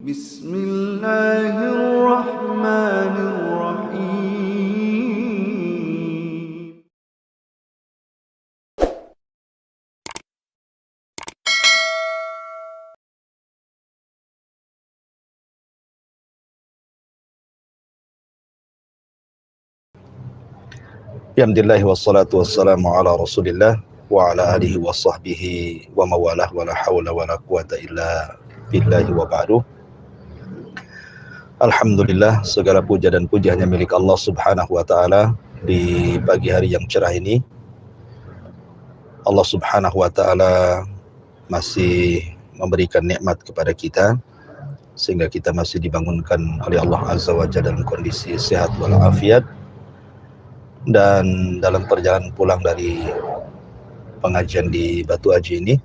Bismillahirrahmanirrahim. Alhamdulillah wassalatu wassalamu ala Rasulillah wa ala alihi wa sahbihi wa mawalah wa la hawla wa la quwata illa billahi wa ba'du. Alhamdulillah, segala puja dan puji hanya milik Allah Subhanahu wa taala. Di pagi hari yang cerah ini Allah Subhanahu wa taala masih memberikan nikmat kepada kita sehingga kita masih dibangunkan oleh Allah Azza wa Jalla dalam kondisi sehat walafiat. Dan dalam perjalanan pulang dari pengajian di Batu Aji ini,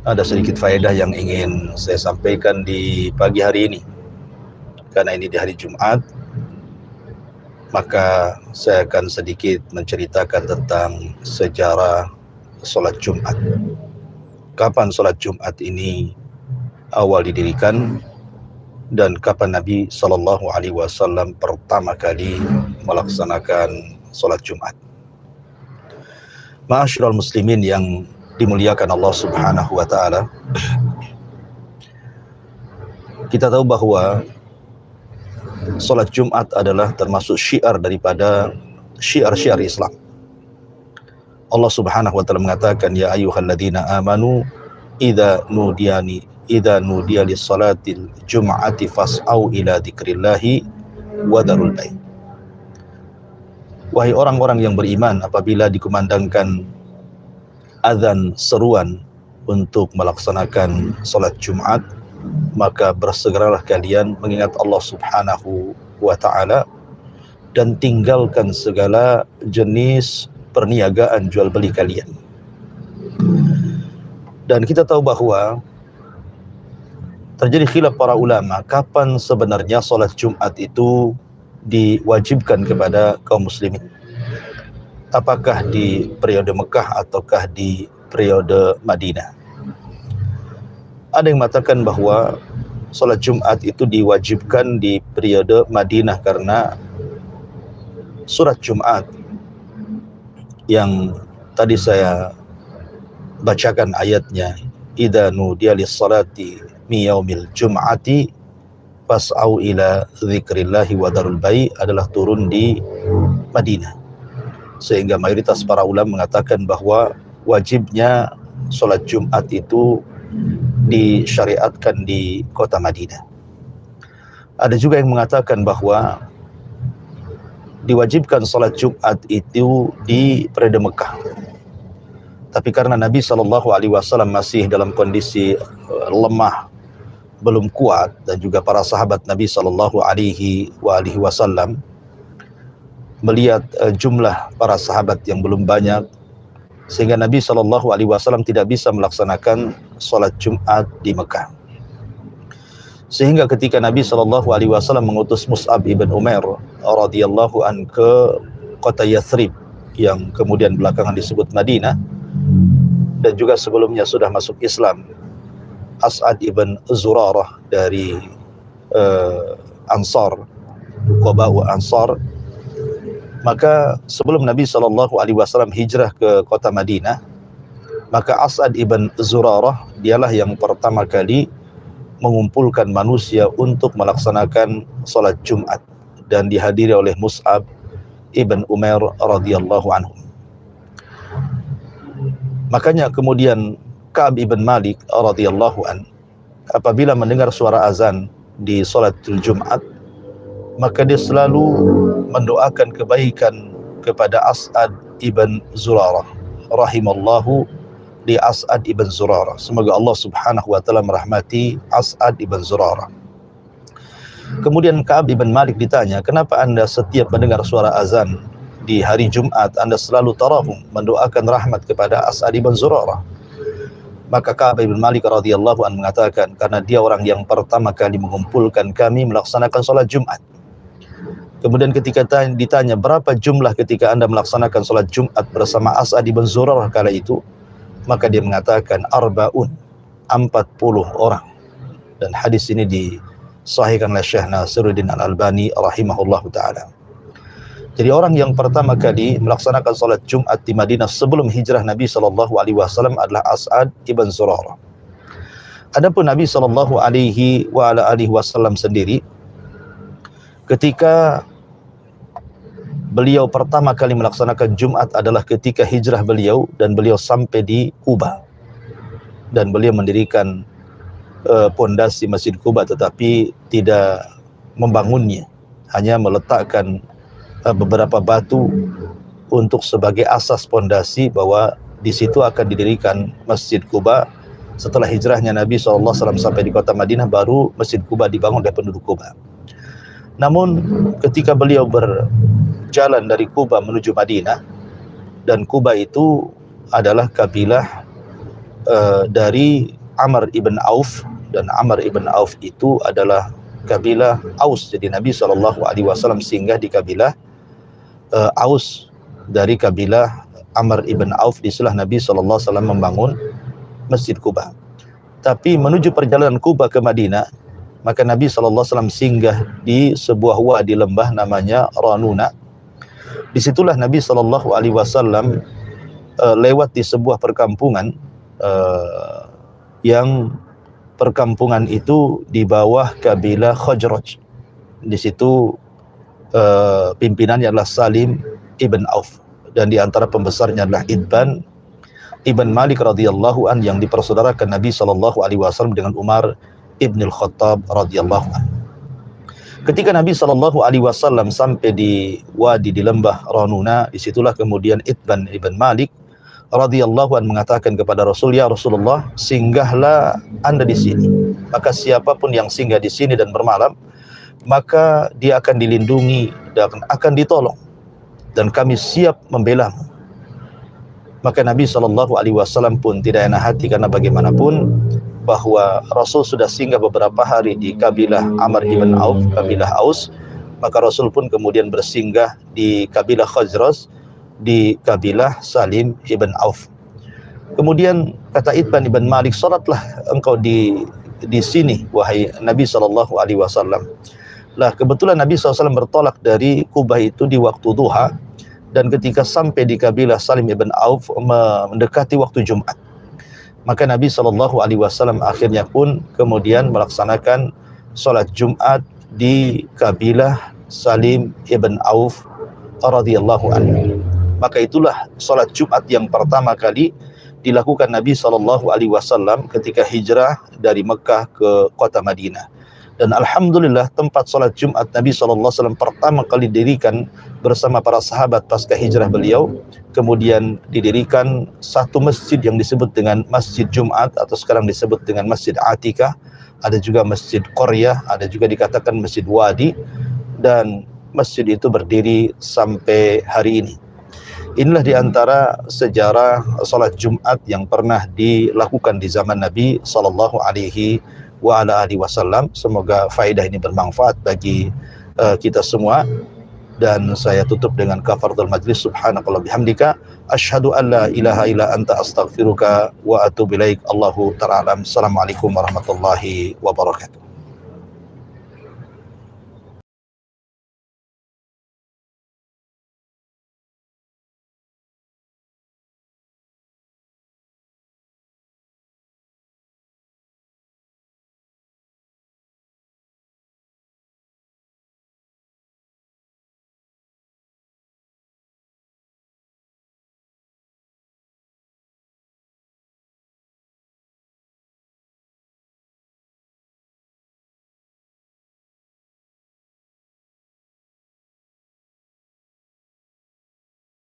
ada sedikit faedah yang ingin saya sampaikan di pagi hari ini. Karena ini di hari Jumat, maka saya akan sedikit menceritakan tentang sejarah sholat Jumat. Kapan sholat Jumat ini awal didirikan, dan kapan Nabi SAW pertama kali melaksanakan sholat Jumat. Ma'asyiral muslimin yang dimuliakan Allah Subhanahu wa taala, kita tahu bahwa sholat Jumat adalah termasuk syiar daripada syiar-syiar Islam. Allah Subhanahu wa taala mengatakan, ya ayyuhalladzina amanu idza nudiya lis-salatil jum'ati fas'au ila dzikrillahi wa dzarul bai'. Wahai orang-orang yang beriman, apabila dikumandangkan azan seruan untuk melaksanakan salat Jumat, maka bersegeralah kalian mengingat Allah Subhanahu wa taala dan tinggalkan segala jenis perniagaan jual beli kalian. Dan kita tahu bahwa terjadi khilaf para ulama kapan sebenarnya sholat Jumat itu diwajibkan kepada kaum muslimin. Apakah di periode Mekah ataukah di periode Madinah? Ada yang mengatakan bahwa sholat Jumat itu diwajibkan di periode Madinah karena surat Jumat yang tadi saya bacakan ayatnya, idza nudiya lis-salati mi yaumil jum'ati fas'au ila dzikrillahi wa dzarul bai', adalah turun di Madinah. Sehingga mayoritas para ulama mengatakan bahwa wajibnya sholat Jumat itu disyariatkan di kota Madinah. Ada juga yang mengatakan bahwa diwajibkan sholat Jumat itu di periode Mekah. Tapi karena Nabi SAW masih dalam kondisi lemah, belum kuat, dan juga para sahabat Nabi SAW melihat jumlah para sahabat yang belum banyak, sehingga Nabi SAW tidak bisa melaksanakan sholat Jumat di Mekah. Sehingga ketika Nabi SAW mengutus Mus'ab ibn Umair radhiyallahu an ke kota Yathrib, yang kemudian belakangan disebut Madinah, dan juga sebelumnya sudah masuk Islam, As'ad ibn Zurarah dari Ansar, Qaba'u Ansar. Maka sebelum Nabi SAW hijrah ke kota Madinah, maka As'ad ibn Zurarah dialah yang pertama kali mengumpulkan manusia untuk melaksanakan sholat Jumat, dan dihadiri oleh Mus'ab ibn Umair radhiyallahu anhu. Makanya kemudian Ka'ab ibn Malik radhiyallahu an, apabila mendengar suara azan di sholatul Jumat, maka dia selalu mendoakan kebaikan kepada As'ad ibn Zurarah, rahimallahu li As'ad ibn Zurarah, semoga Allah Subhanahu wa taala merahmati As'ad ibn Zurarah. Kemudian Ka'ab ibn Malik ditanya, kenapa Anda setiap mendengar suara azan di hari Jumat Anda selalu tarahum, mendoakan rahmat kepada As'ad ibn Zurarah? Maka Ka'ab ibn Malik radhiyallahu anhu mengatakan, karena dia orang yang pertama kali mengumpulkan kami melaksanakan sholat Jumat. Kemudian ketika ditanya berapa jumlah ketika Anda melaksanakan sholat Jumat bersama As'ad ibn Zurarah kala itu, maka dia mengatakan arba'un, 40 orang. dan hadis ini disahihkan oleh Syekh Nasiruddin Al-Albani rahimahullahu taala. Jadi orang yang pertama kali melaksanakan salat Jumat di Madinah sebelum hijrah Nabi sallallahu alaihi wasallam adalah As'ad ibn Zurarah. Adapun Nabi sallallahu alaihi wasallam sendiri ketika beliau pertama kali melaksanakan Jumat adalah ketika hijrah beliau dan beliau sampai di Kuba. Dan beliau mendirikan pondasi Masjid Kuba tetapi tidak membangunnya, hanya meletakkan beberapa batu untuk sebagai asas pondasi bahwa di situ akan didirikan Masjid Kuba. Setelah hijrahnya Nabi SAW sampai di kota Madinah, baru Masjid Kuba dibangun oleh penduduk Kuba. Namun ketika beliau berjalan dari Kuba menuju Madinah, dan Kuba itu adalah kabilah dari Amr ibn Auf, dan Amr ibn Auf itu adalah kabilah Aus. Jadi Nabi SAW singgah di kabilah Aus dari kabilah Amr ibn Auf. Disitulah Nabi SAW membangun Masjid Kuba. Tapi menuju perjalanan Kuba ke Madinah, maka Nabi SAW singgah di sebuah wadi lembah namanya Ranuna. Disitulah Nabi SAW lewat di sebuah perkampungan yang perkampungan itu di bawah kabilah Khazraj. Di situ pimpinannya adalah Salim ibn Auf, dan di antara pembesarnya adalah Itban ibn Malik radhiyallahu an, yang dipersaudarakan Nabi SAW dengan Umar ibn al-Khattab radhiyallahu an. Ketika Nabi SAW sampai di wadi di lembah Ranuna, disitulah kemudian Itban ibn Malik radhiyallahu an mengatakan kepada Rasul, "Ya Rasulullah, singgahlah Anda di sini. Maka siapapun yang singgah di sini dan bermalam, maka dia akan dilindungi dan akan ditolong, dan kami siap membelamu." Maka Nabi SAW pun tidak enak hati, karena bagaimanapun bahwa Rasul sudah singgah beberapa hari di kabilah Amr ibn Auf, kabilah Aus. Maka Rasul pun kemudian bersinggah di kabilah Khazraj, di kabilah Salim ibn Auf. Kemudian kata Itban ibn Malik, "Salatlah engkau di sini wahai Nabi SAW." Lah kebetulan Nabi SAW bertolak dari Kuba itu di waktu duha, dan ketika sampai di kabilah Salim ibn Auf mendekati waktu Jumat, maka Nabi SAW akhirnya pun kemudian melaksanakan sholat Jumat di kabilah Salim ibn Auf radhiyallahu anhu. Maka itulah sholat Jumat yang pertama kali dilakukan Nabi SAW ketika hijrah dari Mekah ke kota Madinah. Dan alhamdulillah tempat sholat Jumat Nabi SAW pertama kali didirikan bersama para sahabat pasca hijrah beliau. Kemudian didirikan satu masjid yang disebut dengan Masjid Jumat, atau sekarang disebut dengan Masjid Atikah. Ada juga Masjid Qaryah, ada juga dikatakan Masjid Wadi. Dan masjid itu berdiri sampai hari ini. Inilah diantara sejarah sholat Jumat yang pernah dilakukan di zaman Nabi SAW. Semoga faedah ini bermanfaat bagi kita semua. Dan saya tutup dengan kafaratul majlis. Subhanakallah bihamdika, asyhadu an la ilaha illa anta, astaghfiruka wa atubu ilaik. Allahu ta'ala alam. Assalamualaikum warahmatullahi wabarakatuh.